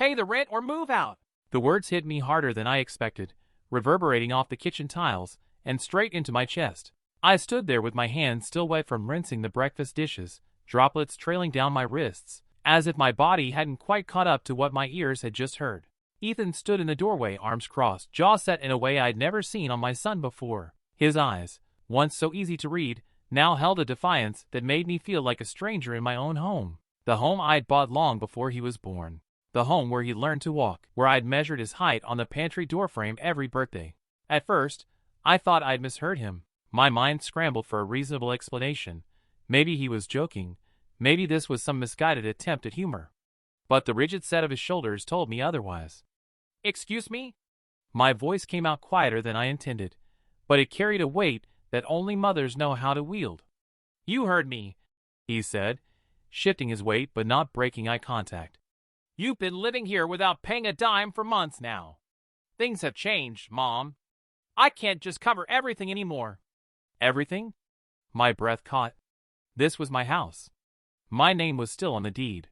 Pay the rent or move out." The words hit me harder than I expected, reverberating off the kitchen tiles and straight into my chest. I stood there with my hands still wet from rinsing the breakfast dishes, droplets trailing down my wrists, as if my body hadn't quite caught up to what my ears had just heard. Ethan stood in the doorway, arms crossed, jaw set in a way I'd never seen on my son before. His eyes, once so easy to read, now held a defiance that made me feel like a stranger in my own home. The home I'd bought long before he was born. The home where he learned to walk, where I'd measured his height on the pantry doorframe every birthday. At first, I thought I'd misheard him. My mind scrambled for a reasonable explanation. Maybe he was joking. Maybe this was some misguided attempt at humor. But the rigid set of his shoulders told me otherwise. "Excuse me?" My voice came out quieter than I intended, but it carried a weight that only mothers know how to wield. "You heard me," he said, shifting his weight but not breaking eye contact. "You've been living here without paying a dime for months now. Things have changed, Mom. I can't just cover everything anymore." Everything? My breath caught. This was my house. My name was still on the deed.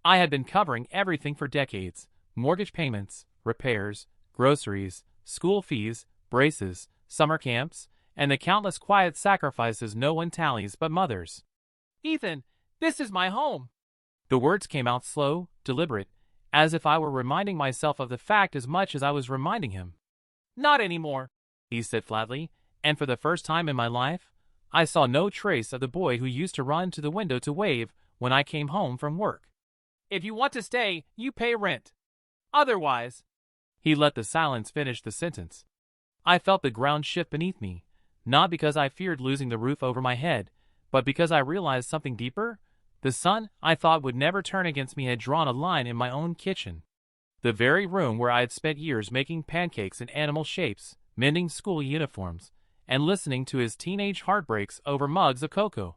I had been covering everything for decades: mortgage payments, repairs, groceries, school fees, braces, summer camps, and the countless quiet sacrifices no one tallies but mothers. "Ethan, this is my home." The words came out slow, deliberate, as if I were reminding myself of the fact as much as I was reminding him. "Not anymore," he said flatly, and for the first time in my life, I saw no trace of the boy who used to run to the window to wave when I came home from work. "If you want to stay, you pay rent. Otherwise—" He let the silence finish the sentence. I felt the ground shift beneath me, not because I feared losing the roof over my head, but because I realized something deeper. The sun I thought would never turn against me had drawn a line in my own kitchen. The very room where I had spent years making pancakes in animal shapes, mending school uniforms, and listening to his teenage heartbreaks over mugs of cocoa.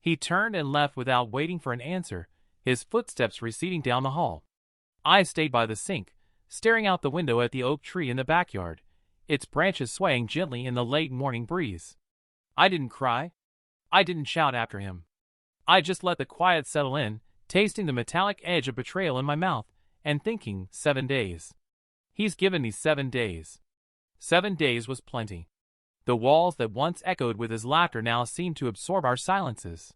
He turned and left without waiting for an answer, his footsteps receding down the hall. I stayed by the sink, staring out the window at the oak tree in the backyard, its branches swaying gently in the late morning breeze. I didn't cry. I didn't shout after him. I just let the quiet settle in, tasting the metallic edge of betrayal in my mouth, and thinking, 7 days. He's given me 7 days. 7 days was plenty. The walls that once echoed with his laughter now seemed to absorb our silences.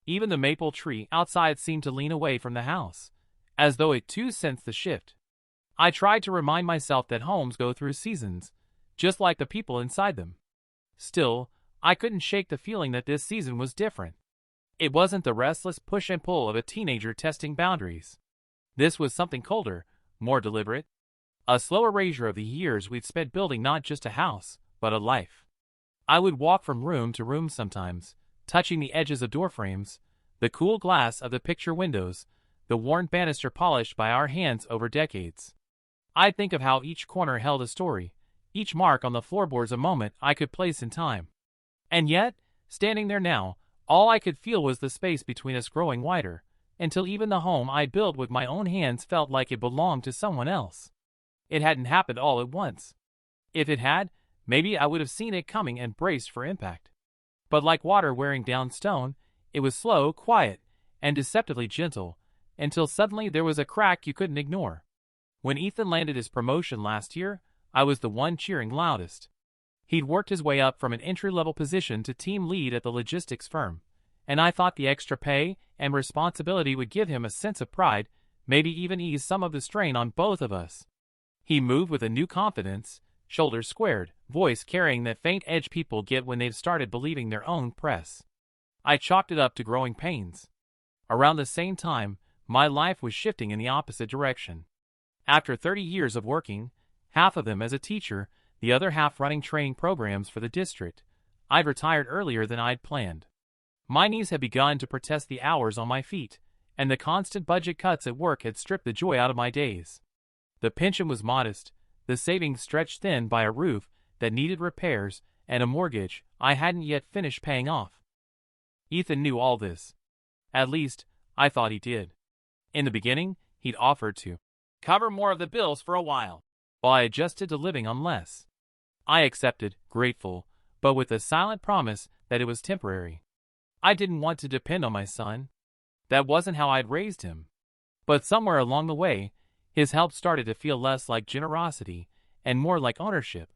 Even the maple tree outside seemed to lean away from the house, as though it too sensed the shift. I tried to remind myself that homes go through seasons, just like the people inside them. Still, I couldn't shake the feeling that this season was different. It wasn't the restless push and pull of a teenager testing boundaries. This was something colder, more deliberate. A slow erasure of the years we'd spent building not just a house, but a life. I would walk from room to room sometimes, touching the edges of doorframes, the cool glass of the picture windows, the worn banister polished by our hands over decades. I'd think of how each corner held a story, each mark on the floorboards a moment I could place in time. And yet, standing there now, all I could feel was the space between us growing wider, until even the home I'd built with my own hands felt like it belonged to someone else. It hadn't happened all at once. If it had, maybe I would have seen it coming and braced for impact. But like water wearing down stone, it was slow, quiet, and deceptively gentle, until suddenly there was a crack you couldn't ignore. When Ethan landed his promotion last year, I was the one cheering loudest. He'd worked his way up from an entry-level position to team lead at the logistics firm, and I thought the extra pay and responsibility would give him a sense of pride, maybe even ease some of the strain on both of us. He moved with a new confidence, shoulders squared, voice carrying that faint edge people get when they've started believing their own press. I chalked it up to growing pains. Around the same time, my life was shifting in the opposite direction. After 30 years of working, half of them as a teacher, the other half running training programs for the district, I'd retired earlier than I'd planned. My knees had begun to protest the hours on my feet, and the constant budget cuts at work had stripped the joy out of my days. The pension was modest, the savings stretched thin by a roof that needed repairs and a mortgage I hadn't yet finished paying off. Ethan knew all this. At least, I thought he did. In the beginning, he'd offered to cover more of the bills for a while I adjusted to living on less. I accepted, grateful, but with the silent promise that it was temporary. I didn't want to depend on my son. That wasn't how I'd raised him. But somewhere along the way, His help started to feel less like generosity and more like ownership.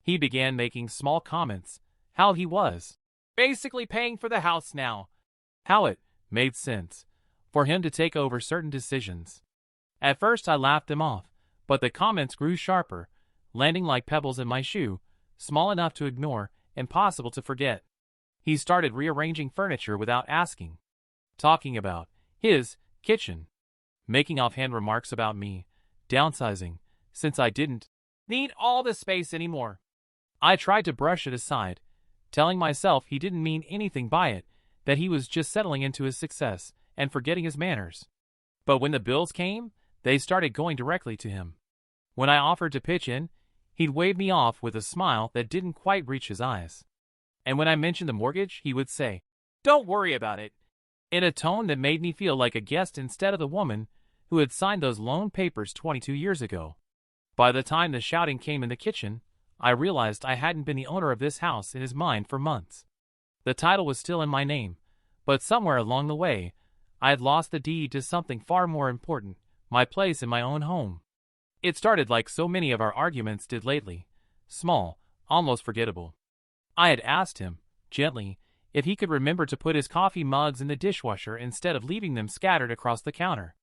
He began making small comments, how he was basically paying for the house now, how it made sense for him to take over certain decisions. At first I laughed them off, but the comments grew sharper, landing like pebbles in my shoe, small enough to ignore, impossible to forget. He started rearranging furniture without asking, talking about his kitchen, making offhand remarks about me, downsizing, since I didn't need all the space anymore. I tried to brush it aside, telling myself he didn't mean anything by it, that he was just settling into his success and forgetting his manners. But when the bills came, they started going directly to him. When I offered to pitch in, he'd wave me off with a smile that didn't quite reach his eyes. And when I mentioned the mortgage, he would say, "Don't worry about it," in a tone that made me feel like a guest instead of the woman who had signed those loan papers 22 years ago. By the time the shouting came in the kitchen, I realized I hadn't been the owner of this house in his mind for months. The title was still in my name, but somewhere along the way, I had lost the deed to something far more important, my place in my own home. It started like so many of our arguments did lately, small, almost forgettable. I had asked him, gently, if he could remember to put his coffee mugs in the dishwasher instead of leaving them scattered across the counter.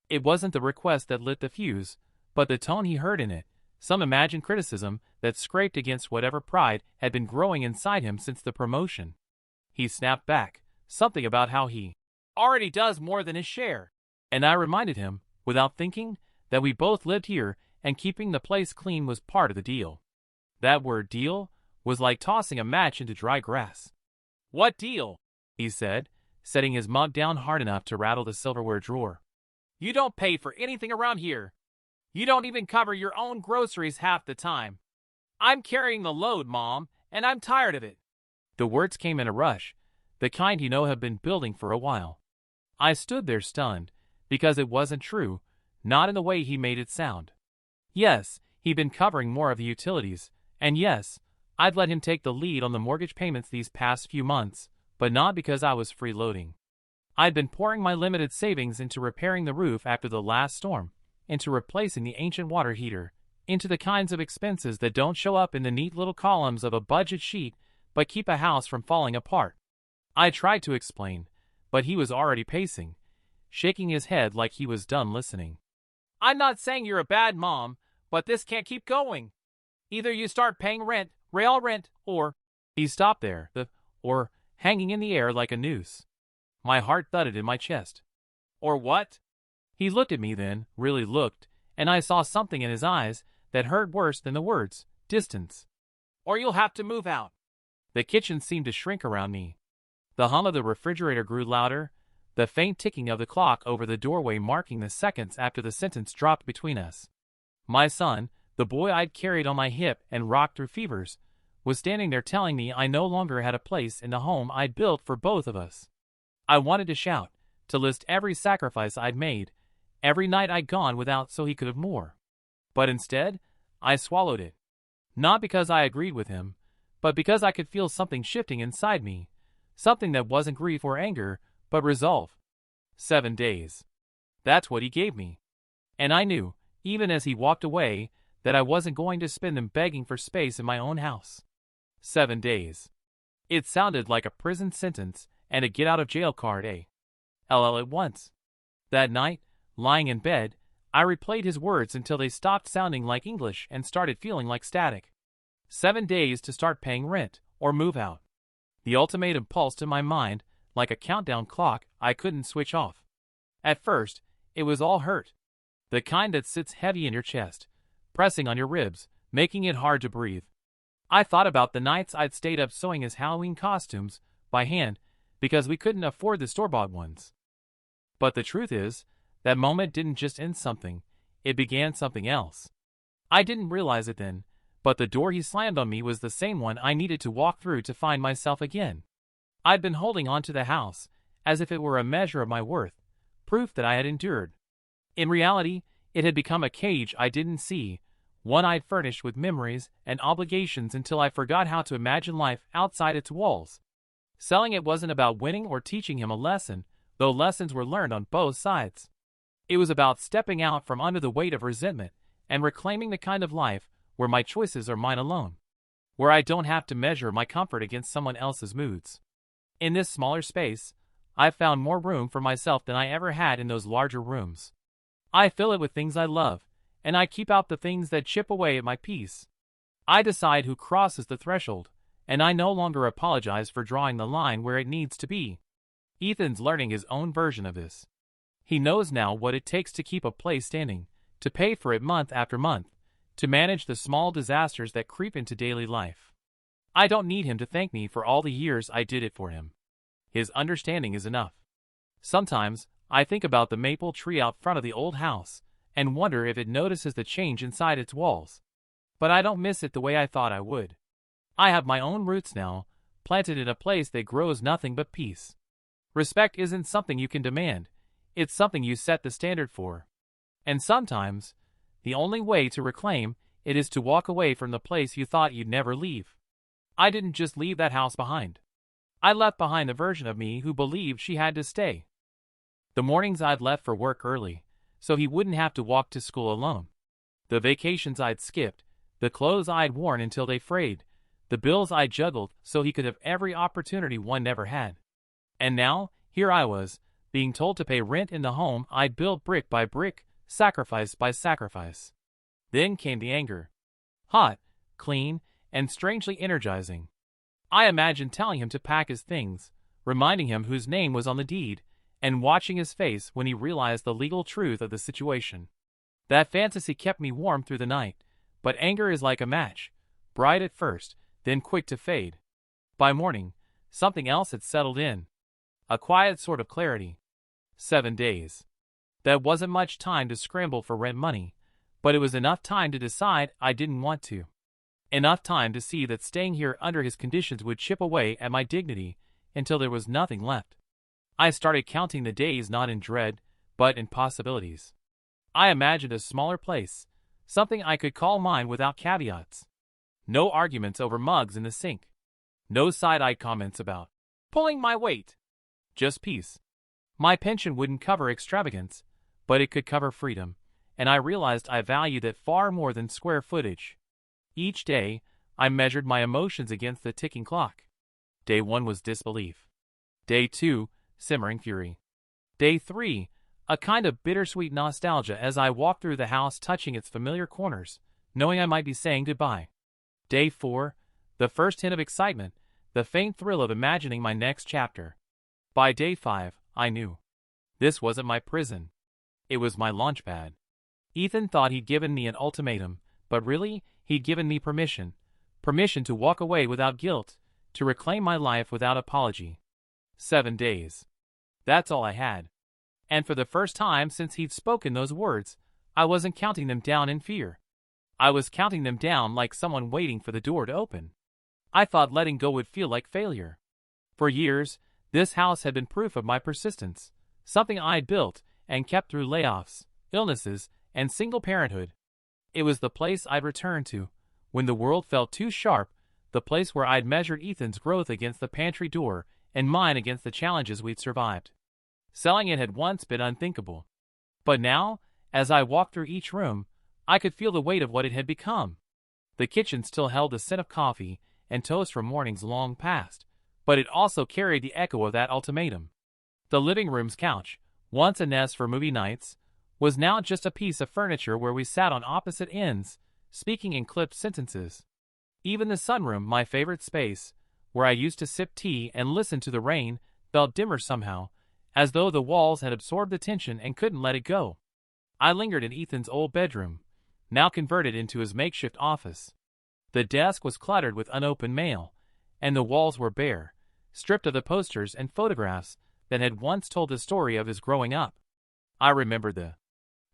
It wasn't the request that lit the fuse, but the tone he heard in it, some imagined criticism that scraped against whatever pride had been growing inside him since the promotion. He snapped back, something about how he already does more than his share. And I reminded him, without thinking, that we both lived here and keeping the place clean was part of the deal. That word deal was like tossing a match into dry grass. "What deal?" he said, setting his mug down hard enough to rattle the silverware drawer. "You don't pay for anything around here. You don't even cover your own groceries half the time. I'm carrying the load, Mom, and I'm tired of it." The words came in a rush, the kind you know have been building for a while. I stood there stunned, because it wasn't true, not in the way he made it sound. Yes, he'd been covering more of the utilities, and yes, I'd let him take the lead on the mortgage payments these past few months, but not because I was freeloading. I'd been pouring my limited savings into repairing the roof after the last storm, into replacing the ancient water heater, into the kinds of expenses that don't show up in the neat little columns of a budget sheet but keep a house from falling apart. I tried to explain, but he was already pacing, shaking his head like he was done listening. "I'm not saying you're a bad mom, but this can't keep going. Either you start paying rent, real rent, or—" He stopped there, the "or" hanging in the air like a noose. My heart thudded in my chest. "Or what?" He looked at me then, really looked, and I saw something in his eyes that hurt worse than the words, distance. "Or you'll have to move out." The kitchen seemed to shrink around me. The hum of the refrigerator grew louder, the faint ticking of the clock over the doorway marking the seconds after the sentence dropped between us. My son, the boy I'd carried on my hip and rocked through fevers, was standing there telling me I no longer had a place in the home I'd built for both of us. I wanted to shout, to list every sacrifice I'd made, every night I'd gone without so he could have more. But instead, I swallowed it. Not because I agreed with him, but because I could feel something shifting inside me, something that wasn't grief or anger, but resolve. 7 days. That's what he gave me. And I knew, even as he walked away, that I wasn't going to spend them begging for space in my own house. 7 days. It sounded like a prison sentence and a get-out-of-jail card, all at once. That night, lying in bed, I replayed his words until they stopped sounding like English and started feeling like static. 7 days to start paying rent, or move out. The ultimatum pulsed in my mind like a countdown clock I couldn't switch off. At first, it was all hurt. The kind that sits heavy in your chest, pressing on your ribs, making it hard to breathe. I thought about the nights I'd stayed up sewing his Halloween costumes by hand because we couldn't afford the store-bought ones. But the truth is, that moment didn't just end something, it began something else. I didn't realize it then, but the door he slammed on me was the same one I needed to walk through to find myself again. I'd been holding on to the house, as if it were a measure of my worth, proof that I had endured. In reality, it had become a cage I didn't see, one I'd furnished with memories and obligations until I forgot how to imagine life outside its walls. Selling it wasn't about winning or teaching him a lesson, though lessons were learned on both sides. It was about stepping out from under the weight of resentment and reclaiming the kind of life where my choices are mine alone, where I don't have to measure my comfort against someone else's moods. In this smaller space, I've found more room for myself than I ever had in those larger rooms. I fill it with things I love, and I keep out the things that chip away at my peace. I decide who crosses the threshold, and I no longer apologize for drawing the line where it needs to be. Ethan's learning his own version of this. He knows now what it takes to keep a place standing, to pay for it month after month, to manage the small disasters that creep into daily life. I don't need him to thank me for all the years I did it for him. His understanding is enough. Sometimes, I think about the maple tree out front of the old house, and wonder if it notices the change inside its walls. But I don't miss it the way I thought I would. I have my own roots now, planted in a place that grows nothing but peace. Respect isn't something you can demand, it's something you set the standard for. And sometimes, the only way to reclaim it is to walk away from the place you thought you'd never leave. I didn't just leave that house behind. I left behind the version of me who believed she had to stay. The mornings I'd left for work early, so he wouldn't have to walk to school alone. The vacations I'd skipped, the clothes I'd worn until they frayed, the bills I juggled so he could have every opportunity one never had. And now, here I was, being told to pay rent in the home I'd built brick by brick, sacrifice by sacrifice. Then came the anger. Hot, clean, and strangely energizing. I imagined telling him to pack his things, reminding him whose name was on the deed, and watching his face when he realized the legal truth of the situation. That fantasy kept me warm through the night, but anger is like a match, bright at first, then quick to fade. By morning, something else had settled in. A quiet sort of clarity. 7 days. That wasn't much time to scramble for rent money, but it was enough time to decide I didn't want to. Enough time to see that staying here under his conditions would chip away at my dignity until there was nothing left. I started counting the days not in dread, but in possibilities. I imagined a smaller place, something I could call mine without caveats. No arguments over mugs in the sink. No side-eye comments about pulling my weight. Just peace. My pension wouldn't cover extravagance, but it could cover freedom, and I realized I valued it far more than square footage. Each day, I measured my emotions against the ticking clock. Day 1 was disbelief. Day 2, simmering fury. Day 3, a kind of bittersweet nostalgia as I walked through the house touching its familiar corners, knowing I might be saying goodbye. Day 4, the first hint of excitement, the faint thrill of imagining my next chapter. By day 5, I knew. This wasn't my prison. It was my launchpad. Ethan thought he'd given me an ultimatum, but really, he'd given me permission. Permission to walk away without guilt, to reclaim my life without apology. 7 days. That's all I had. And for the first time since he'd spoken those words, I wasn't counting them down in fear. I was counting them down like someone waiting for the door to open. I thought letting go would feel like failure. For years, this house had been proof of my persistence, something I'd built and kept through layoffs, illnesses, and single parenthood. It was the place I'd return to, when the world felt too sharp, the place where I'd measured Ethan's growth against the pantry door and mine against the challenges we'd survived. Selling it had once been unthinkable. But now, as I walked through each room, I could feel the weight of what it had become. The kitchen still held the scent of coffee and toast from mornings long past, but it also carried the echo of that ultimatum. The living room's couch, once a nest for movie nights, was now just a piece of furniture where we sat on opposite ends, speaking in clipped sentences. Even the sunroom, my favorite space, where I used to sip tea and listen to the rain, felt dimmer somehow, as though the walls had absorbed the tension and couldn't let it go. I lingered in Ethan's old bedroom, now converted into his makeshift office. The desk was cluttered with unopened mail, and the walls were bare, stripped of the posters and photographs that had once told the story of his growing up. I remembered the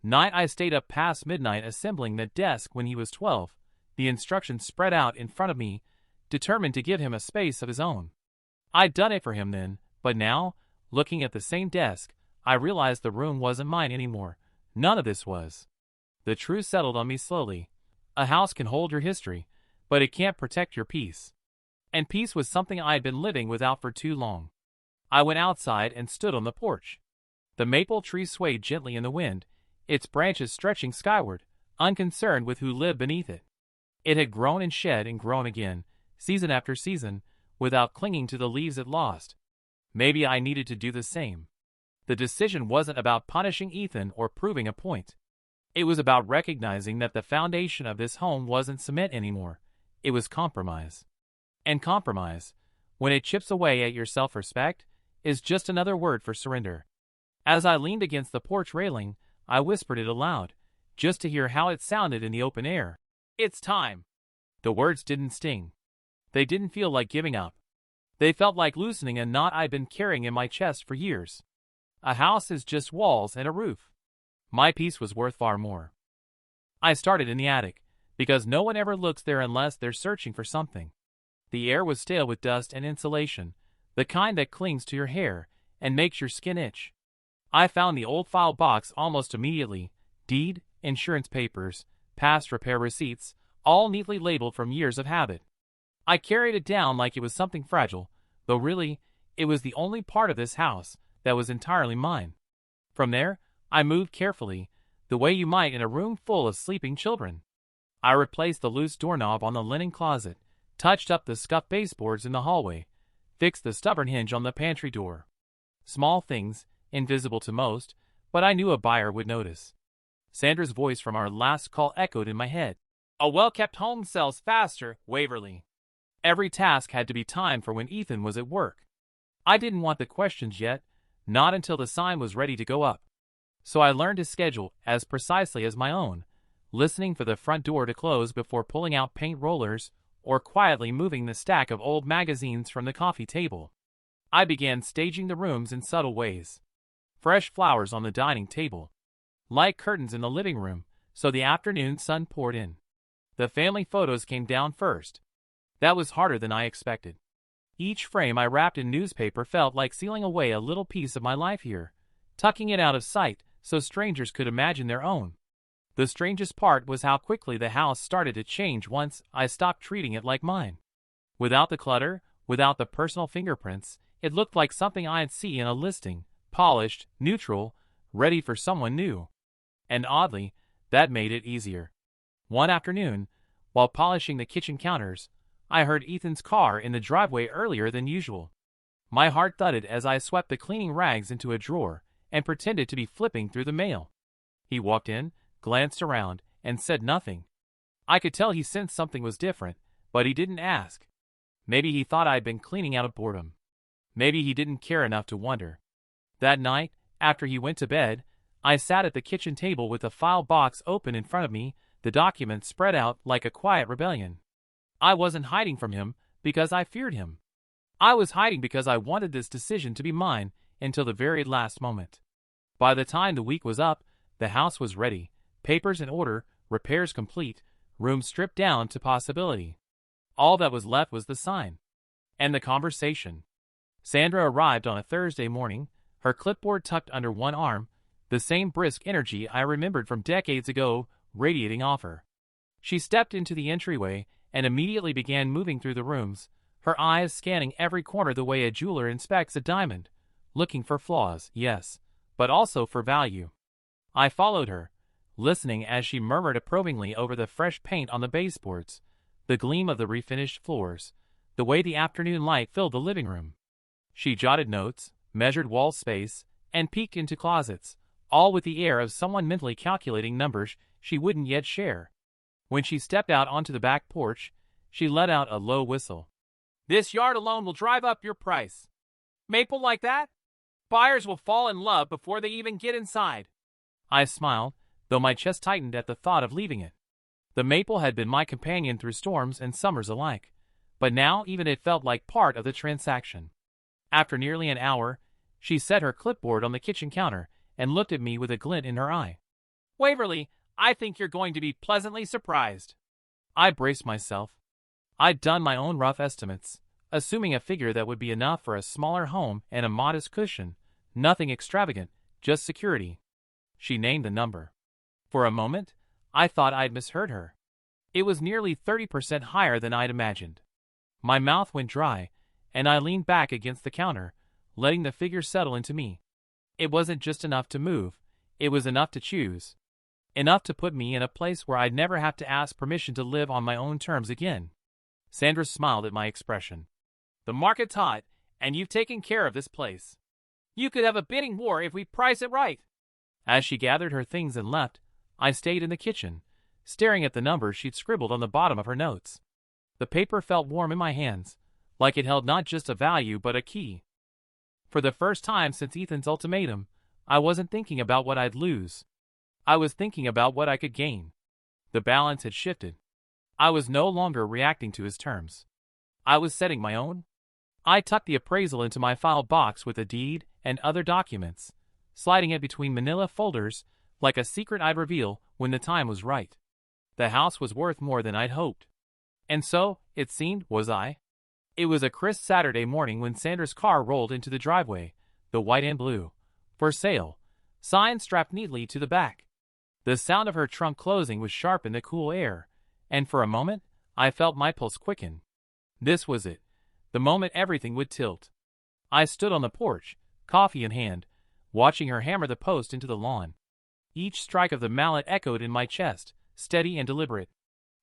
night I stayed up past midnight assembling the desk when he was 12, the instructions spread out in front of me, determined to give him a space of his own. I'd done it for him then, but now, looking at the same desk, I realized the room wasn't mine anymore. None of this was. The truth settled on me slowly. A house can hold your history, but it can't protect your peace. And peace was something I had been living without for too long. I went outside and stood on the porch. The maple tree swayed gently in the wind, its branches stretching skyward, unconcerned with who lived beneath it. It had grown and shed and grown again, season after season, without clinging to the leaves it lost. Maybe I needed to do the same. The decision wasn't about punishing Ethan or proving a point. It was about recognizing that the foundation of this home wasn't cement anymore. It was compromise. And compromise, when it chips away at your self-respect, is just another word for surrender. As I leaned against the porch railing, I whispered it aloud, just to hear how it sounded in the open air. It's time. The words didn't sting. They didn't feel like giving up. They felt like loosening a knot I'd been carrying in my chest for years. A house is just walls and a roof. My peace was worth far more. I started in the attic, because no one ever looks there unless they're searching for something. The air was stale with dust and insulation, the kind that clings to your hair and makes your skin itch. I found the old file box almost immediately, deed, insurance papers, past repair receipts, all neatly labeled from years of habit. I carried it down like it was something fragile, though really, it was the only part of this house that was entirely mine. From there, I moved carefully, the way you might in a room full of sleeping children. I replaced the loose doorknob on the linen closet, touched up the scuffed baseboards in the hallway, fixed the stubborn hinge on the pantry door. Small things, invisible to most, but I knew a buyer would notice. Sandra's voice from our last call echoed in my head. A well-kept home sells faster, Waverly. Every task had to be timed for when Ethan was at work. I didn't want the questions yet, not until the sign was ready to go up. So I learned his schedule as precisely as my own, listening for the front door to close before pulling out paint rollers or quietly moving the stack of old magazines from the coffee table. I began staging the rooms in subtle ways. Fresh flowers on the dining table. Light curtains in the living room, so the afternoon sun poured in. The family photos came down first. That was harder than I expected. Each frame I wrapped in newspaper felt like sealing away a little piece of my life here, tucking it out of sight so strangers could imagine their own. The strangest part was how quickly the house started to change once I stopped treating it like mine. Without the clutter, without the personal fingerprints, it looked like something I'd see in a listing, polished, neutral, ready for someone new. And oddly, that made it easier. One afternoon, while polishing the kitchen counters, I heard Ethan's car in the driveway earlier than usual. My heart thudded as I swept the cleaning rags into a drawer and pretended to be flipping through the mail. He walked in, glanced around, and said nothing. I could tell he sensed something was different, but he didn't ask. Maybe he thought I'd been cleaning out of boredom. Maybe he didn't care enough to wonder. That night, after he went to bed, I sat at the kitchen table with the file box open in front of me, the documents spread out like a quiet rebellion. I wasn't hiding from him because I feared him. I was hiding because I wanted this decision to be mine until the very last moment. By the time the week was up, the house was ready, papers in order, repairs complete, rooms stripped down to possibility. All that was left was the sign. And the conversation. Sandra arrived on a Thursday morning, her clipboard tucked under one arm, the same brisk energy I remembered from decades ago radiating off her. She stepped into the entryway and immediately began moving through the rooms, her eyes scanning every corner the way a jeweler inspects a diamond, looking for flaws, yes, but also for value. I followed her, listening as she murmured approvingly over the fresh paint on the baseboards, the gleam of the refinished floors, the way the afternoon light filled the living room. She jotted notes, measured wall space, and peeked into closets, all with the air of someone mentally calculating numbers she wouldn't yet share. When she stepped out onto the back porch, she let out a low whistle. This yard alone will drive up your price. Maple like that? Buyers will fall in love before they even get inside. I smiled, though my chest tightened at the thought of leaving it. The maple had been my companion through storms and summers alike, but now even it felt like part of the transaction. After nearly an hour, she set her clipboard on the kitchen counter and looked at me with a glint in her eye. Waverly, I think you're going to be pleasantly surprised. I braced myself. I'd done my own rough estimates, assuming a figure that would be enough for a smaller home and a modest cushion, nothing extravagant, just security. She named the number. For a moment, I thought I'd misheard her. It was nearly 30% higher than I'd imagined. My mouth went dry, and I leaned back against the counter, letting the figure settle into me. It wasn't just enough to move, it was enough to choose. Enough to put me in a place where I'd never have to ask permission to live on my own terms again. Sandra smiled at my expression. The market's hot, and you've taken care of this place. You could have a bidding war if we price it right. As she gathered her things and left, I stayed in the kitchen, staring at the numbers she'd scribbled on the bottom of her notes. The paper felt warm in my hands, like it held not just a value but a key. For the first time since Ethan's ultimatum, I wasn't thinking about what I'd lose. I was thinking about what I could gain. The balance had shifted. I was no longer reacting to his terms. I was setting my own. I tucked the appraisal into my file box with the deed and other documents, sliding it between manila folders like a secret I'd reveal when the time was right. The house was worth more than I'd hoped. And so, it seemed, was I. It was a crisp Saturday morning when Sandra's car rolled into the driveway, the white and blue, for sale, sign strapped neatly to the back. The sound of her trunk closing was sharp in the cool air, and for a moment, I felt my pulse quicken. This was it, the moment everything would tilt. I stood on the porch, coffee in hand, watching her hammer the post into the lawn. Each strike of the mallet echoed in my chest, steady and deliberate.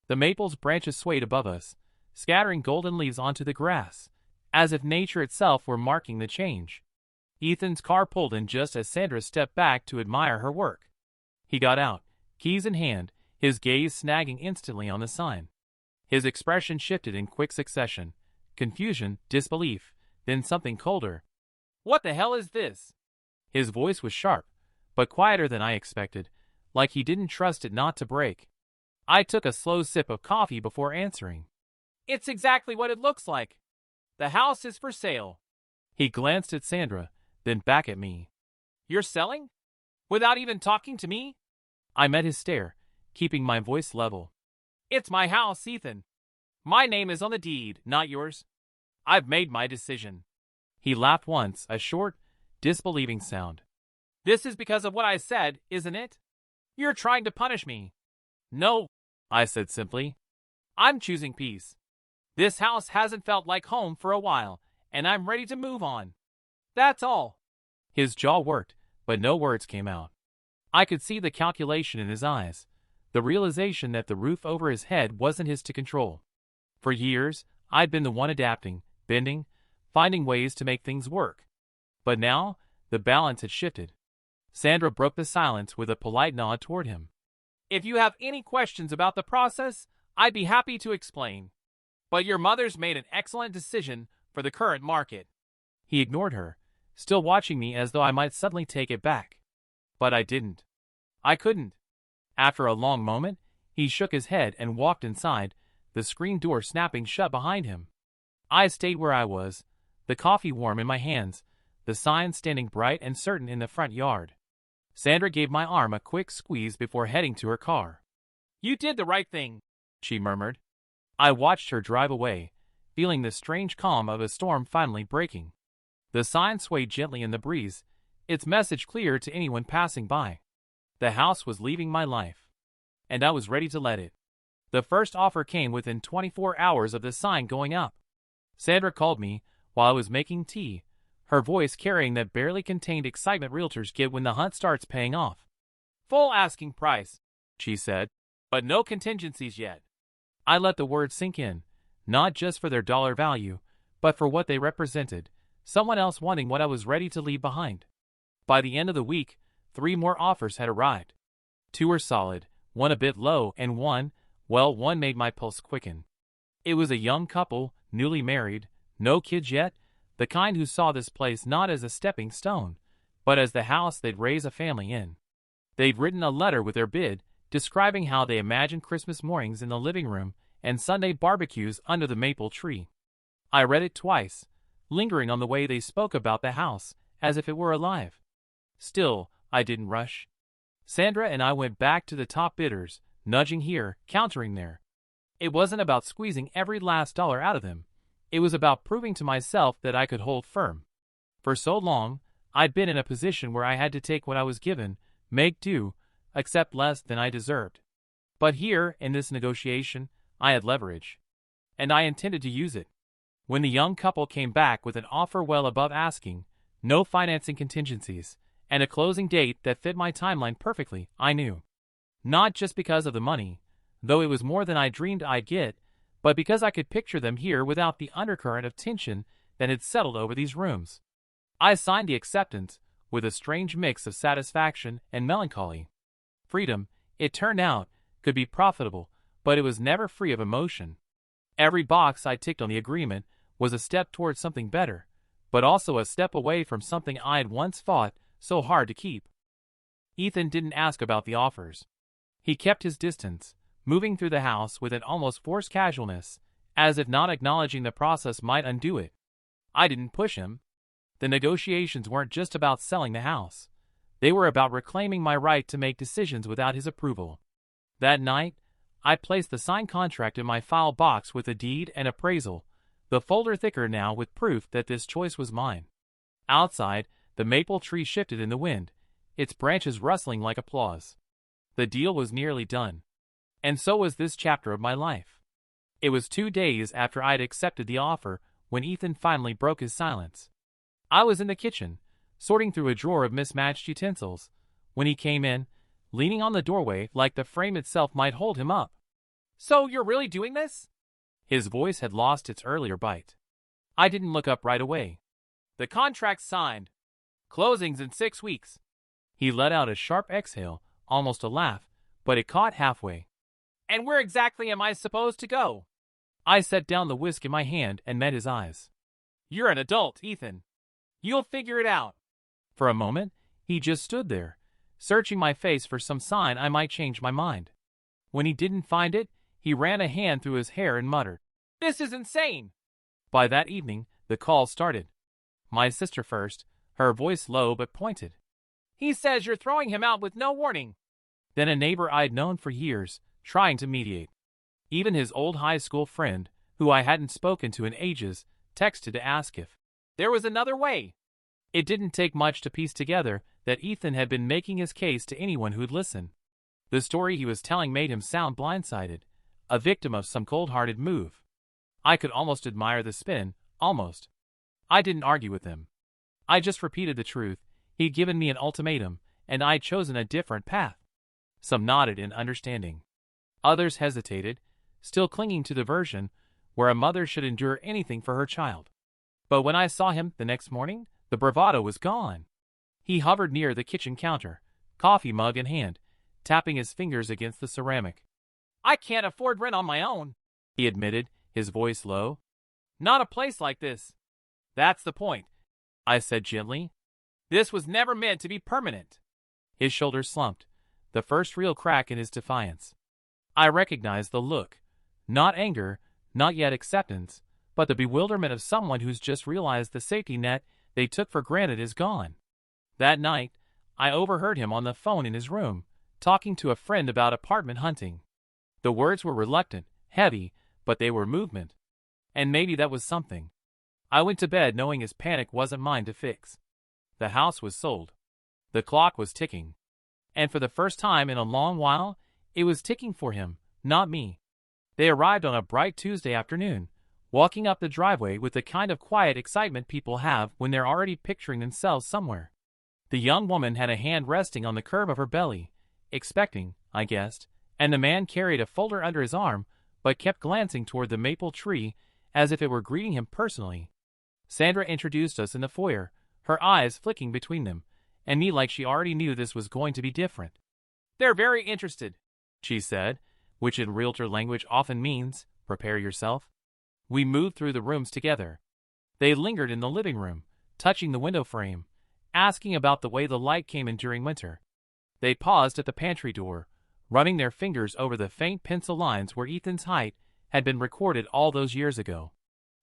The maple's branches swayed above us, scattering golden leaves onto the grass, as if nature itself were marking the change. Ethan's car pulled in just as Sandra stepped back to admire her work. He got out, keys in hand, his gaze snagging instantly on the sign. His expression shifted in quick succession. Confusion, disbelief, then something colder. What the hell is this? His voice was sharp, but quieter than I expected, like he didn't trust it not to break. I took a slow sip of coffee before answering. It's exactly what it looks like. The house is for sale. He glanced at Sandra, then back at me. You're selling? Without even talking to me? I met his stare, keeping my voice level. It's my house, Ethan. My name is on the deed, not yours. I've made my decision. He laughed once, a short, disbelieving sound. This is because of what I said, isn't it? You're trying to punish me. No, I said simply. I'm choosing peace. This house hasn't felt like home for a while, and I'm ready to move on. That's all. His jaw worked, but no words came out. I could see the calculation in his eyes, the realization that the roof over his head wasn't his to control. For years, I'd been the one adapting, bending, finding ways to make things work. But now, the balance had shifted. Sandra broke the silence with a polite nod toward him. If you have any questions about the process, I'd be happy to explain. But your mother's made an excellent decision for the current market. He ignored her, still watching me as though I might suddenly take it back. But I didn't. I couldn't. After a long moment, he shook his head and walked inside, the screen door snapping shut behind him. I stayed where I was, the coffee warm in my hands, the sign standing bright and certain in the front yard. Sandra gave my arm a quick squeeze before heading to her car. You did the right thing, she murmured. I watched her drive away, feeling the strange calm of a storm finally breaking. The sign swayed gently in the breeze, its message clear to anyone passing by. The house was leaving my life, and I was ready to let it. The first offer came within 24 hours of the sign going up. Sandra called me while I was making tea, her voice carrying that barely contained excitement realtors get when the hunt starts paying off. Full asking price, she said, but no contingencies yet. I let the words sink in, not just for their dollar value, but for what they represented, someone else wanting what I was ready to leave behind. By the end of the week, 3 more offers had arrived. 2 were solid, one a bit low, and one made my pulse quicken. It was a young couple, newly married, no kids yet, the kind who saw this place not as a stepping stone, but as the house they'd raise a family in. They'd written a letter with their bid, describing how they imagined Christmas mornings in the living room and Sunday barbecues under the maple tree. I read it twice, lingering on the way they spoke about the house, as if it were alive. Still, I didn't rush. Sandra and I went back to the top bidders, nudging here, countering there. It wasn't about squeezing every last dollar out of them. It was about proving to myself that I could hold firm. For so long, I'd been in a position where I had to take what I was given, make do, accept less than I deserved. But here, in this negotiation, I had leverage. And I intended to use it. When the young couple came back with an offer well above asking, no financing contingencies, and a closing date that fit my timeline perfectly, I knew. Not just because of the money, though it was more than I dreamed I'd get, but because I could picture them here without the undercurrent of tension that had settled over these rooms. I signed the acceptance with a strange mix of satisfaction and melancholy. Freedom, it turned out, could be profitable, but it was never free of emotion. Every box I ticked on the agreement was a step towards something better, but also a step away from something I'd once fought so hard to keep. Ethan didn't ask about the offers. He kept his distance, moving through the house with an almost forced casualness, as if not acknowledging the process might undo it. I didn't push him. The negotiations weren't just about selling the house. They were about reclaiming my right to make decisions without his approval. That night, I placed the signed contract in my file box with a deed and appraisal, the folder thicker now with proof that this choice was mine. Outside, the maple tree shifted in the wind, its branches rustling like applause. The deal was nearly done. And so was this chapter of my life. It was 2 days after I'd accepted the offer when Ethan finally broke his silence. I was in the kitchen, sorting through a drawer of mismatched utensils, when he came in, leaning on the doorway like the frame itself might hold him up. "So you're really doing this?" His voice had lost its earlier bite. I didn't look up right away. "The contract's signed. Closing's in 6 weeks." He let out a sharp exhale, almost a laugh, but it caught halfway. "And where exactly am I supposed to go?" I set down the whisk in my hand and met his eyes. "You're an adult, Ethan. You'll figure it out." For a moment, he just stood there, searching my face for some sign I might change my mind. When he didn't find it, he ran a hand through his hair and muttered, "This is insane." By that evening, the call started. My sister first, her voice low but pointed. "He says you're throwing him out with no warning." Then a neighbor I'd known for years, trying to mediate. Even his old high school friend, who I hadn't spoken to in ages, texted to ask if there was another way. It didn't take much to piece together that Ethan had been making his case to anyone who'd listen. The story he was telling made him sound blindsided, a victim of some cold-hearted move. I could almost admire the spin, almost. I didn't argue with him. I just repeated the truth. He'd given me an ultimatum, and I'd chosen a different path. Some nodded in understanding. Others hesitated, still clinging to the version where a mother should endure anything for her child. But when I saw him the next morning, the bravado was gone. He hovered near the kitchen counter, coffee mug in hand, tapping his fingers against the ceramic. "I can't afford rent on my own," he admitted, his voice low. "Not a place like this." "That's the point," I said gently. "This was never meant to be permanent." His shoulders slumped, the first real crack in his defiance. I recognized the look. Not anger, not yet acceptance, but the bewilderment of someone who's just realized the safety net they took for granted is gone. That night, I overheard him on the phone in his room, talking to a friend about apartment hunting. The words were reluctant, heavy, but they were movement. And maybe that was something. I went to bed knowing his panic wasn't mine to fix. The house was sold. The clock was ticking. And for the first time in a long while, it was ticking for him, not me. They arrived on a bright Tuesday afternoon, walking up the driveway with the kind of quiet excitement people have when they're already picturing themselves somewhere. The young woman had a hand resting on the curve of her belly, expecting, I guessed, and the man carried a folder under his arm, but kept glancing toward the maple tree as if it were greeting him personally. Sandra introduced us in the foyer, her eyes flicking between them, and me like she already knew this was going to be different. "They're very interested," she said, which in realtor language often means, prepare yourself. We moved through the rooms together. They lingered in the living room, touching the window frame, asking about the way the light came in during winter. They paused at the pantry door, running their fingers over the faint pencil lines where Ethan's height had been recorded all those years ago.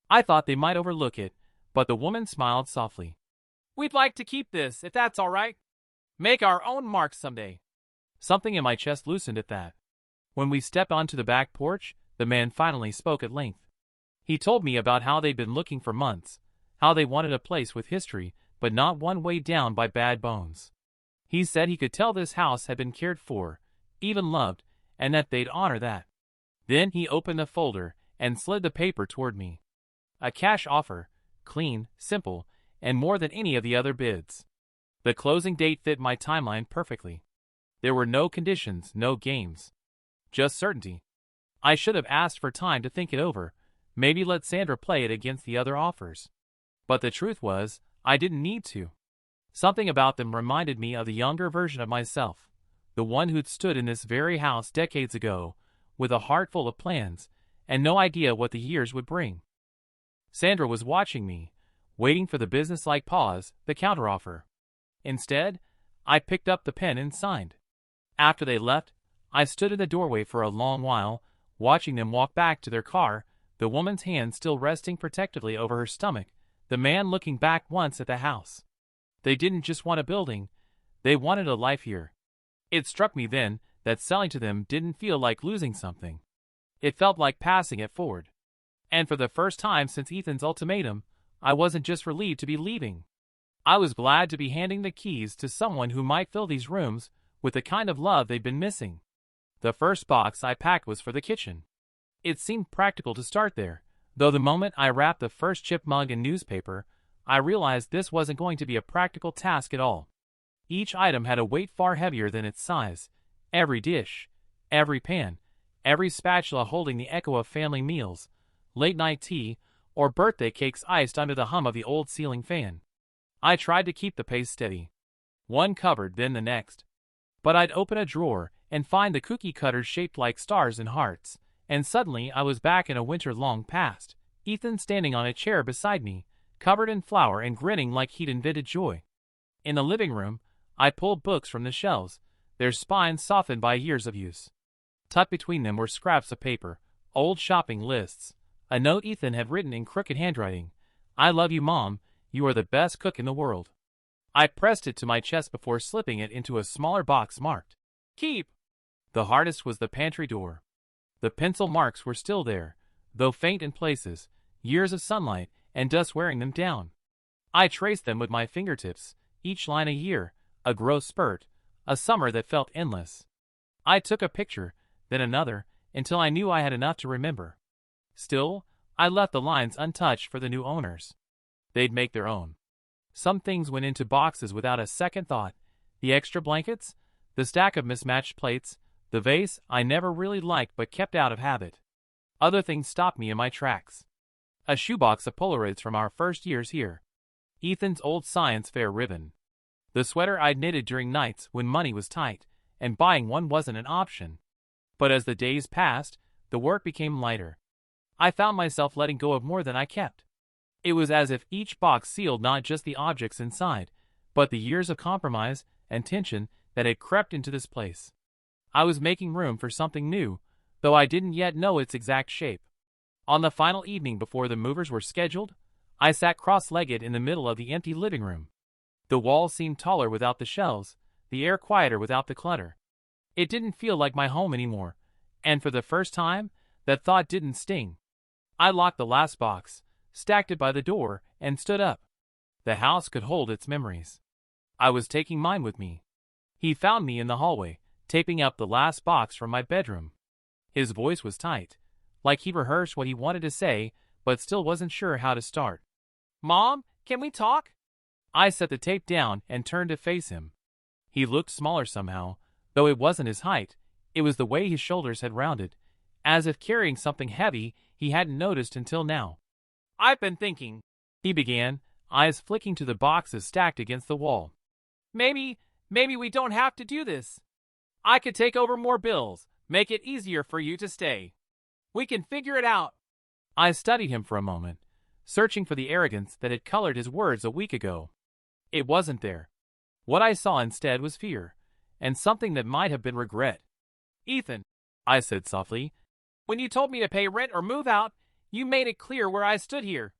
I thought they might overlook it, but the woman smiled softly. "We'd like to keep this, if that's all right. Make our own marks someday." Something in my chest loosened at that. When we stepped onto the back porch, the man finally spoke at length. He told me about how they'd been looking for months, how they wanted a place with history, but not one weighed down by bad bones. He said he could tell this house had been cared for, even loved, and that they'd honor that. Then he opened the folder and slid the paper toward me. A cash offer, clean, simple, and more than any of the other bids. The closing date fit my timeline perfectly. There were no conditions, no games. Just certainty. I should have asked for time to think it over, maybe let Sandra play it against the other offers. But the truth was, I didn't need to. Something about them reminded me of the younger version of myself, the one who'd stood in this very house decades ago, with a heart full of plans, and no idea what the years would bring. Sandra was watching me, waiting for the businesslike pause, the counteroffer. Instead, I picked up the pen and signed. After they left, I stood in the doorway for a long while, watching them walk back to their car, the woman's hand still resting protectively over her stomach, the man looking back once at the house. They didn't just want a building, they wanted a life here. It struck me then that selling to them didn't feel like losing something. It felt like passing it forward. And for the first time since Ethan's ultimatum, I wasn't just relieved to be leaving. I was glad to be handing the keys to someone who might fill these rooms with the kind of love they'd been missing. The first box I packed was for the kitchen. It seemed practical to start there, though the moment I wrapped the first chip mug in newspaper, I realized this wasn't going to be a practical task at all. Each item had a weight far heavier than its size. Every dish, every pan, every spatula holding the echo of family meals, late-night tea, or birthday cakes iced under the hum of the old ceiling fan. I tried to keep the pace steady. One cupboard, then the next. But I'd open a drawer and find the cookie cutters shaped like stars and hearts, and suddenly I was back in a winter long past, Ethan standing on a chair beside me, covered in flour and grinning like he'd invented joy. In the living room, I pulled books from the shelves, their spines softened by years of use. Tucked between them were scraps of paper, old shopping lists, a note Ethan had written in crooked handwriting. "I love you, Mom. You are the best cook in the world." I pressed it to my chest before slipping it into a smaller box marked "Keep." The hardest was the pantry door. The pencil marks were still there, though faint in places, years of sunlight and dust wearing them down. I traced them with my fingertips, each line a year, a growth spurt, a summer that felt endless. I took a picture, then another, until I knew I had enough to remember. Still, I left the lines untouched for the new owners. They'd make their own. Some things went into boxes without a second thought. The extra blankets, the stack of mismatched plates, the vase I never really liked but kept out of habit. Other things stopped me in my tracks. A shoebox of Polaroids from our first years here. Ethan's old science fair ribbon. The sweater I'd knitted during nights when money was tight, and buying one wasn't an option. But as the days passed, the work became lighter. I found myself letting go of more than I kept. It was as if each box sealed not just the objects inside, but the years of compromise and tension that had crept into this place. I was making room for something new, though I didn't yet know its exact shape. On the final evening before the movers were scheduled, I sat cross-legged in the middle of the empty living room. The walls seemed taller without the shelves, the air quieter without the clutter. It didn't feel like my home anymore, and for the first time, that thought didn't sting. I locked the last box, stacked it by the door, and stood up. The house could hold its memories. I was taking mine with me. He found me in the hallway, taping up the last box from my bedroom. His voice was tight, like he rehearsed what he wanted to say, but still wasn't sure how to start. "Mom, can we talk?" I set the tape down and turned to face him. He looked smaller somehow, though it wasn't his height, it was the way his shoulders had rounded, as if carrying something heavy he hadn't noticed until now. "I've been thinking," he began, eyes flicking to the boxes stacked against the wall. Maybe we don't have to do this. I could take over more bills, make it easier for you to stay. We can figure it out." I studied him for a moment, searching for the arrogance that had colored his words a week ago. It wasn't there. What I saw instead was fear, and something that might have been regret. "Ethan," I said softly, "when you told me to pay rent or move out, you made it clear where I stood here.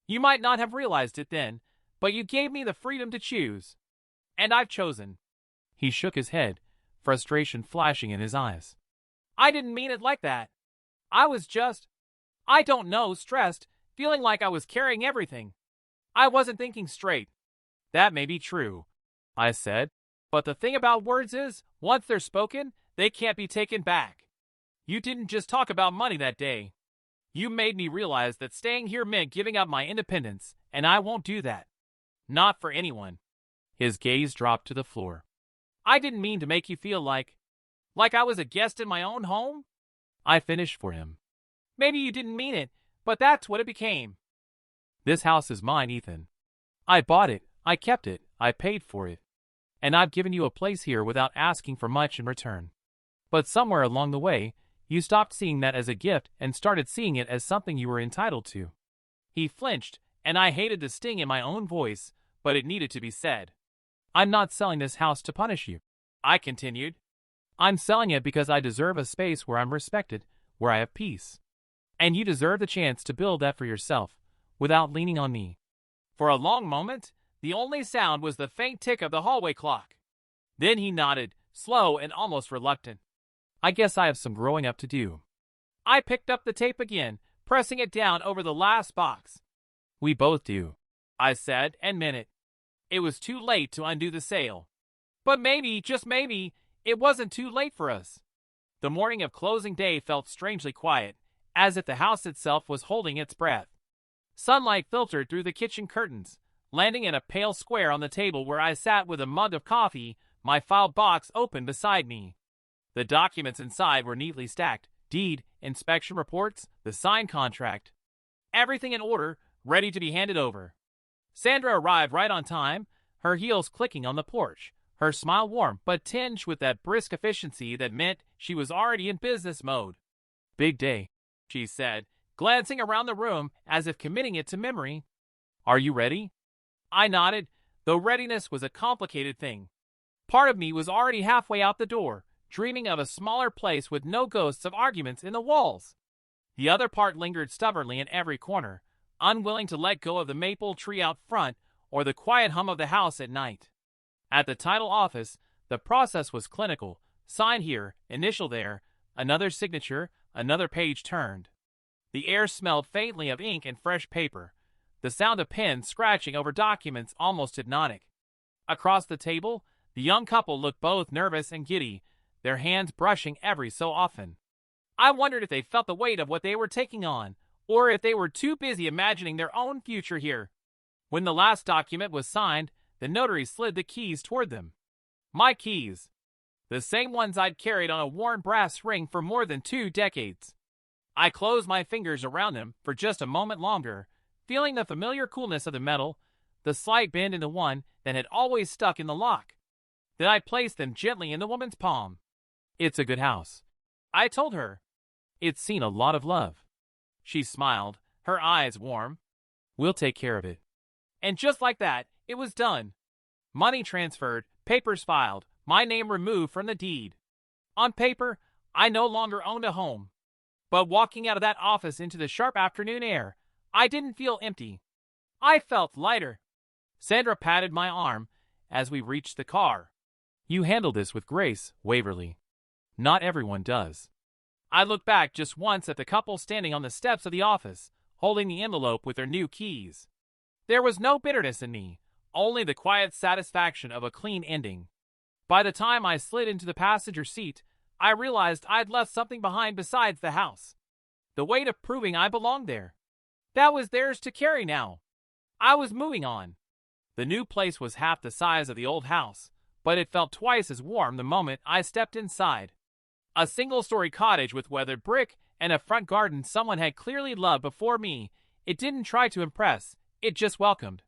You might not have realized it then, but you gave me the freedom to choose. And I've chosen." He shook his head, frustration flashing in his eyes. "I didn't mean it like that. I was just, I don't know, stressed, feeling like I was carrying everything. I wasn't thinking straight." "That may be true," I said, "but the thing about words is, once they're spoken, they can't be taken back. You didn't just talk about money that day. You made me realize that staying here meant giving up my independence, and I won't do that. Not for anyone." His gaze dropped to the floor. I didn't mean to make you feel like I was a guest in my own home. I finished for him. Maybe you didn't mean it, but that's what it became. This house is mine, Ethan. I bought it, I kept it, I paid for it. And I've given you a place here without asking for much in return. But somewhere along the way, you stopped seeing that as a gift and started seeing it as something you were entitled to. He flinched, and I hated the sting in my own voice, but it needed to be said. I'm not selling this house to punish you, I continued. I'm selling it because I deserve a space where I'm respected, where I have peace. And you deserve the chance to build that for yourself, without leaning on me. For a long moment, the only sound was the faint tick of the hallway clock. Then he nodded, slow and almost reluctant. I guess I have some growing up to do. I picked up the tape again, pressing it down over the last box. We both do, I said, and meant it. It was too late to undo the sale. But maybe, just maybe, it wasn't too late for us. The morning of closing day felt strangely quiet, as if the house itself was holding its breath. Sunlight filtered through the kitchen curtains, landing in a pale square on the table where I sat with a mug of coffee, my file box open beside me. The documents inside were neatly stacked: deed, inspection reports, the signed contract. Everything in order, ready to be handed over. Sandra arrived right on time, her heels clicking on the porch, her smile warm but tinged with that brisk efficiency that meant she was already in business mode. Big day, she said, glancing around the room as if committing it to memory. Are you ready? I nodded, though readiness was a complicated thing. Part of me was already halfway out the door, dreaming of a smaller place with no ghosts of arguments in the walls. The other part lingered stubbornly in every corner, unwilling to let go of the maple tree out front or the quiet hum of the house at night. At the title office, the process was clinical: sign here, initial there, another signature, another page turned. The air smelled faintly of ink and fresh paper, the sound of pens scratching over documents almost hypnotic. Across the table, the young couple looked both nervous and giddy, their hands brushing every so often. I wondered if they felt the weight of what they were taking on, or if they were too busy imagining their own future here. When the last document was signed, the notary slid the keys toward them. My keys. The same ones I'd carried on a worn brass ring for more than 2 decades. I closed my fingers around them for just a moment longer, feeling the familiar coolness of the metal, the slight bend in the one that had always stuck in the lock. Then I placed them gently in the woman's palm. It's a good house, I told her. It's seen a lot of love. She smiled, her eyes warm. We'll take care of it. And just like that, it was done. Money transferred, papers filed, my name removed from the deed. On paper, I no longer owned a home. But walking out of that office into the sharp afternoon air, I didn't feel empty. I felt lighter. Sandra patted my arm as we reached the car. You handled this with grace, Waverly. Not everyone does. I looked back just once at the couple standing on the steps of the office, holding the envelope with their new keys. There was no bitterness in me, only the quiet satisfaction of a clean ending. By the time I slid into the passenger seat, I realized I'd left something behind besides the house. The weight of proving I belonged there. That was theirs to carry now. I was moving on. The new place was half the size of the old house, but it felt twice as warm the moment I stepped inside. A single-story cottage with weathered brick and a front garden someone had clearly loved before me. It didn't try to impress, it just welcomed.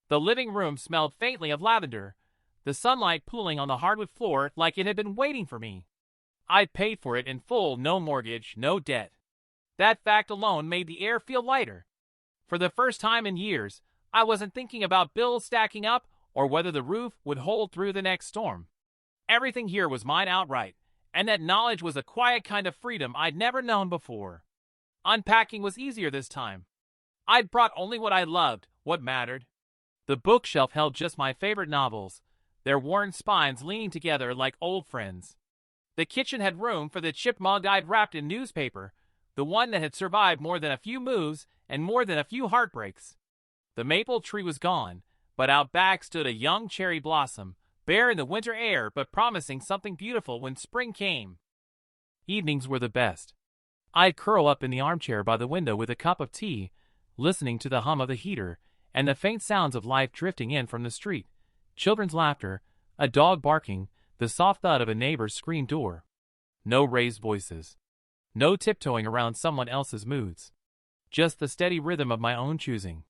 The living room smelled faintly of lavender, the sunlight pooling on the hardwood floor like it had been waiting for me. I'd paid for it in full, no mortgage, no debt. That fact alone made the air feel lighter. For the first time in years, I wasn't thinking about bills stacking up or whether the roof would hold through the next storm. Everything here was mine outright, and that knowledge was a quiet kind of freedom I'd never known before. Unpacking was easier this time. I'd brought only what I loved, what mattered. The bookshelf held just my favorite novels, their worn spines leaning together like old friends. The kitchen had room for the chipped mug I'd wrapped in newspaper, the one that had survived more than a few moves and more than a few heartbreaks. The maple tree was gone, but out back stood a young cherry blossom, bare in the winter air but promising something beautiful when spring came. Evenings were the best. I'd curl up in the armchair by the window with a cup of tea, listening to the hum of the heater and the faint sounds of life drifting in from the street, Children's laughter, a dog barking, the soft thud of a neighbor's screen door. No raised voices. No tiptoeing around someone else's moods. Just the steady rhythm of my own choosing.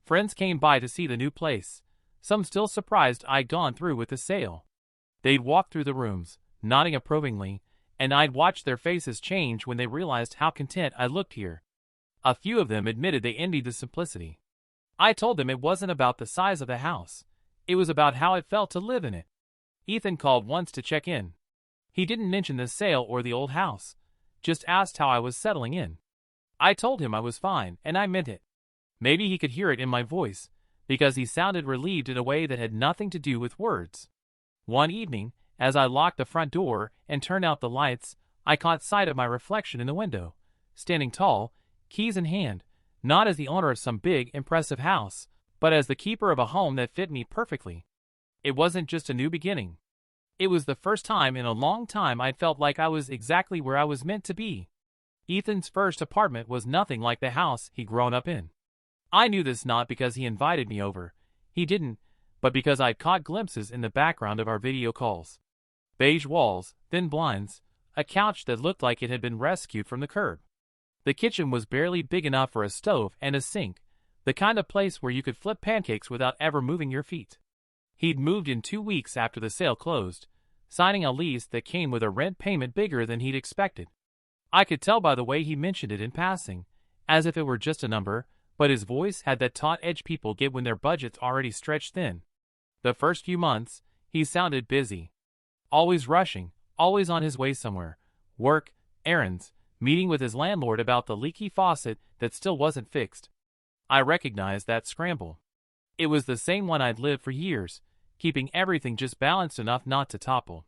Friends came by to see the new place, some still surprised I'd gone through with the sale. They'd walk through the rooms, nodding approvingly, and I'd watch their faces change when they realized how content I looked here. A few of them admitted they envied the simplicity. I told them it wasn't about the size of the house. It was about how it felt to live in it. Ethan called once to check in. He didn't mention the sale or the old house, just asked how I was settling in. I told him I was fine, and I meant it. Maybe he could hear it in my voice, because he sounded relieved in a way that had nothing to do with words. One evening, as I locked the front door and turned out the lights, I caught sight of my reflection in the window, standing tall, keys in hand, not as the owner of some big, impressive house, but as the keeper of a home that fit me perfectly. It wasn't just a new beginning. It was the first time in a long time I'd felt like I was exactly where I was meant to be. Ethan's first apartment was nothing like the house he'd grown up in. I knew this not because he invited me over. He didn't, but because I'd caught glimpses in the background of our video calls. Beige walls, thin blinds, a couch that looked like it had been rescued from the curb. The kitchen was barely big enough for a stove and a sink, the kind of place where you could flip pancakes without ever moving your feet. He'd moved in 2 weeks after the sale closed, signing a lease that came with a rent payment bigger than he'd expected. I could tell by the way he mentioned it in passing, as if it were just a number, but his voice had that taut edge people get when their budget's already stretched thin. The first few months, he sounded busy. Always rushing, always on his way somewhere. Work, errands, meeting with his landlord about the leaky faucet that still wasn't fixed. I recognized that scramble. It was the same one I'd lived for years, keeping everything just balanced enough not to topple.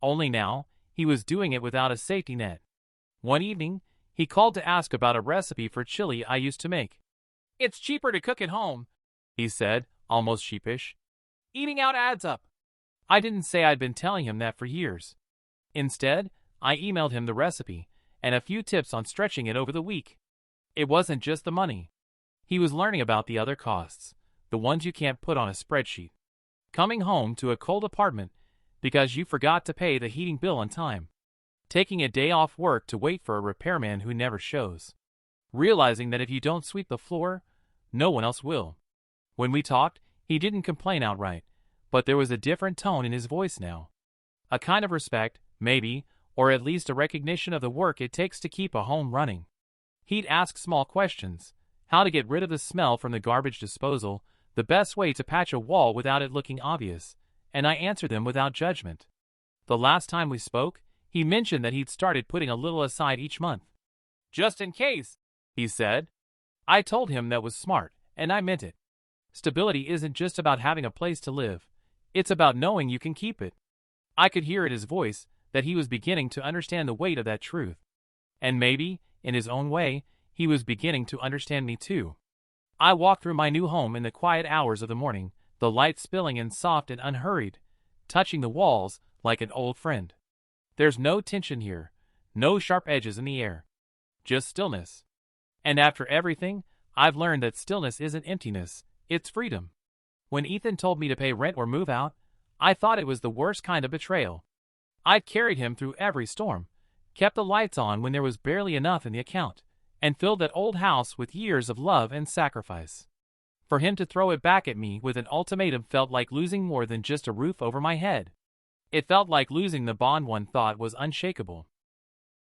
Only now, he was doing it without a safety net. One evening, he called to ask about a recipe for chili I used to make. "It's cheaper to cook at home," he said, almost sheepish. "Eating out adds up." I didn't say I'd been telling him that for years. Instead, I emailed him the recipe, and a few tips on stretching it over the week. It wasn't just the money. He was learning about the other costs, the ones you can't put on a spreadsheet. Coming home to a cold apartment because you forgot to pay the heating bill on time. Taking a day off work to wait for a repairman who never shows. Realizing that if you don't sweep the floor, no one else will. When we talked, he didn't complain outright, but there was a different tone in his voice now. A kind of respect, maybe, or at least a recognition of the work it takes to keep a home running. He'd ask small questions, how to get rid of the smell from the garbage disposal, the best way to patch a wall without it looking obvious, and I answered them without judgment. The last time we spoke, he mentioned that he'd started putting a little aside each month. "Just in case," he said. I told him that was smart, and I meant it. Stability isn't just about having a place to live. It's about knowing you can keep it. I could hear in his voice that he was beginning to understand the weight of that truth. And maybe, in his own way, he was beginning to understand me too. I walked through my new home in the quiet hours of the morning, the light spilling in soft and unhurried, touching the walls like an old friend. There's no tension here, no sharp edges in the air. Just stillness. And after everything, I've learned that stillness isn't emptiness, it's freedom. When Ethan told me to pay rent or move out, I thought it was the worst kind of betrayal. I'd carried him through every storm, kept the lights on when there was barely enough in the account, and filled that old house with years of love and sacrifice. For him to throw it back at me with an ultimatum felt like losing more than just a roof over my head. It felt like losing the bond one thought was unshakable.